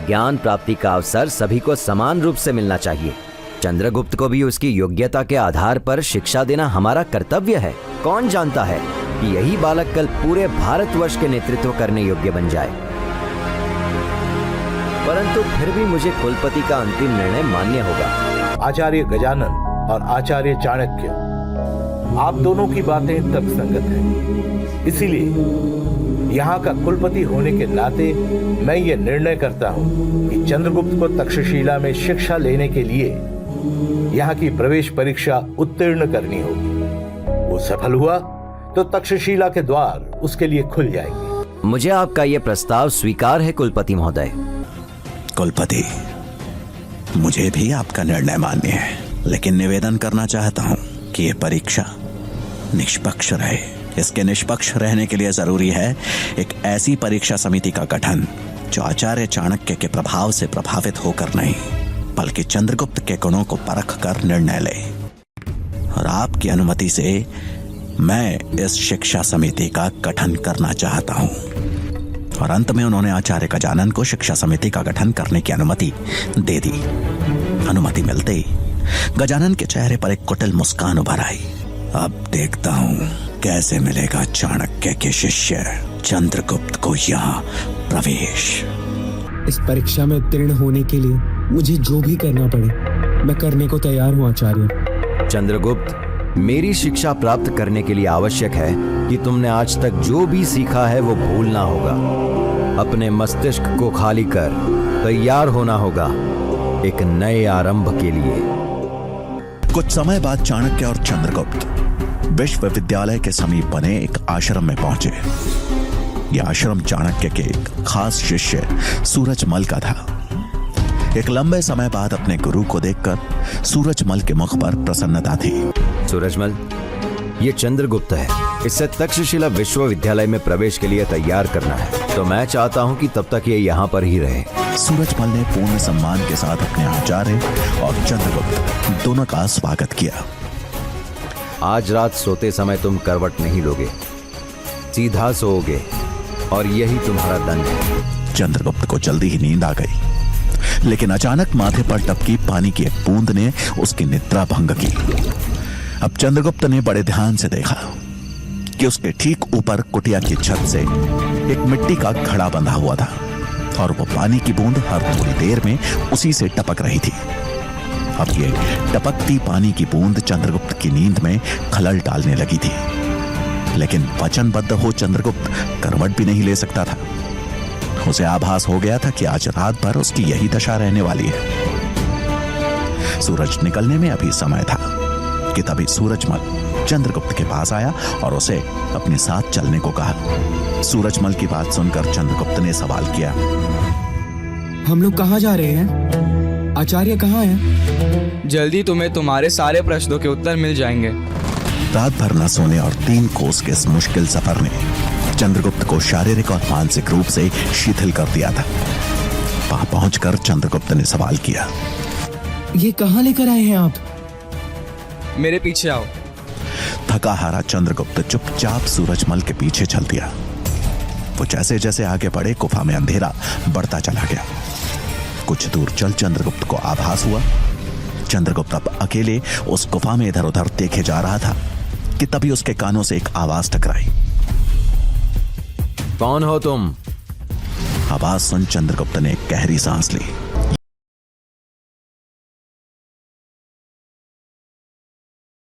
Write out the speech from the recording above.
ज्ञान प्राप्ति का अवसर सभी को समान रूप से मिलना चाहिए। चंद्रगुप्त को भी उसकी योग्यता के आधार पर शिक्षा देना हमारा कर्तव्य है। कौन जानता है कि यही बालक कल पूरे भारतवर्ष के नेतृत्व करने योग्य बन जाए। परंतु फिर भी मुझे कुलपति का अंतिम निर्णय मान्य होगा। आचार्य गजानन और आचार्य चाणक्य, आप दोनों की बातें तर्कसंगत हैं। इसीलिए यहाँ का कुलपति होने के नाते मैं ये निर्णय करता हूँ कि चंद्रगुप्त को तक्षशिला में शिक्षा लेने के लिए यहाँ की प्रवेश परीक्षा उत्तीर्ण करनी होगी। वो सफल हुआ तो तक्षशिला के द्वार उसके लिए खुल जाएंगे। मुझे आपका यह प्रस्ताव स्वीकार है कुलपति महोदय। कुलपति, मुझे भी आपका निर्णय मान्य है, लेकिन निवेदन करना चाहता हूं कि यह परीक्षा निष्पक्ष रहे। इसके निष्पक्ष रहने के लिए जरूरी है एक ऐसी परीक्षा समिति का गठन जो आचार्य चाणक्य के प्रभाव से प्रभावित होकर नहीं, बल्कि चंद्रगुप्त के गुणों को परख कर निर्णय ले। और आपकी अनुमति से मैं इस शिक्षा समिति का गठन करना चाहता हूं। और अंत में उन्होंने आचार्य गजानन को शिक्षा समिति का गठन करने की अनुमति दे दी। अनुमति मिलते ही गजानन के चेहरे पर एक कुटिल मुस्कान उभर आई। अब देखता हूं कैसे मिलेगा चाणक्य के शिष्य चंद्रगुप्त को यहाँ प्रवेश। इस परीक्षा में उत्तीर्ण होने के लिए मुझे जो भी करना पड़े मैं करने को तैयार हूँ आचार्य। चंद्रगुप्त, मेरी शिक्षा प्राप्त करने के लिए आवश्यक है कि तुमने आज तक जो भी सीखा है वो भूलना होगा। अपने मस्तिष्क को खाली कर तैयार होना होगा एक नए आरंभ के लिए। कुछ समय बाद चाणक्य और चंद्रगुप्त विश्वविद्यालय के समीप बने एक आश्रम में पहुंचे। यह आश्रम चाणक्य के एक खास शिष्य सूरजमल का था। एक लंबे समय बाद अपने गुरु को देखकर सूरजमल के मुख पर प्रसन्नता थी। सूरजमल, ये चंद्रगुप्त है। इसे तक्षशिला विश्वविद्यालय में प्रवेश के लिए तैयार करना है, तो मैं चाहता हूँ कि तब तक ये यहाँ पर ही रहे। सूरजमल ने पूर्ण सम्मान के साथ अपने आचार्य और चंद्रगुप्त दोनों का स्वागत किया। आज रात सोते समय तुम करवट नहीं लोगे, सीधा सोओगे और यही तुम्हारा दंड है। चंद्रगुप्त को जल्दी ही नींद आ गई, लेकिन अचानक माथे पर टपकी पानी की एक बूंद ने उसकी निद्रा भंग की। अब चंद्रगुप्त ने बड़े ध्यान से देखा कि उसके ठीक ऊपर कुटिया की छत से एक मिट्टी का घड़ा बंधा हुआ था और वो पानी की बूंद हर थोड़ी देर में उसी से टपक रही थी। अब ये टपकती पानी की बूंद चंद्रगुप्त की नींद में खलल डालने लगी थी, लेकिन वचनबद्ध हो चंद्रगुप्त करवट भी नहीं ले सकता था। उसे आभास हो गया था कि आज रात भर उसकी यही दशा रहने वाली है। सूरज निकलने में अभी समय था कि तभी सूरजमल चंद्रगुप्त के पास आया और उसे अपने साथ चलने को कहा। सूरजमल की बात सुनकर चंद्रगुप्त ने सवाल किया, हम लोग कहाँ जा रहे हैं? आचार्य कहाँ हैं? जल्दी तुम्हें तुम्हारे सारे प्रश्नों के उत्तर मिल जाएंगे। रात भर न सोने और 3 कोस के इस मुश्किल सफर ने चंद्रगुप्त को शारीरिक और मानसिक रूप से शिथिल कर दिया था। वहां पहुंचकर चंद्रगुप्त ने सवाल किया, ये कहाँ लेकर आए हैं आप? मेरे पीछे आओ। थका हारा चंद्रगुप्त चुपचाप सूरजमल के पीछे चल दिया। वो जैसे जैसे आगे बढ़े गुफा में अंधेरा बढ़ता चला गया। कुछ दूर चल चंद्रगुप्त को आभास हुआ चंद्रगुप्त अब अकेले उस गुफा में इधर उधर देखे जा रहा था कि तभी उसके कानों से एक आवाज टकराई। कौन हो तुम? आवाज सुन चंद्रगुप्त ने एक गहरी सांस ली।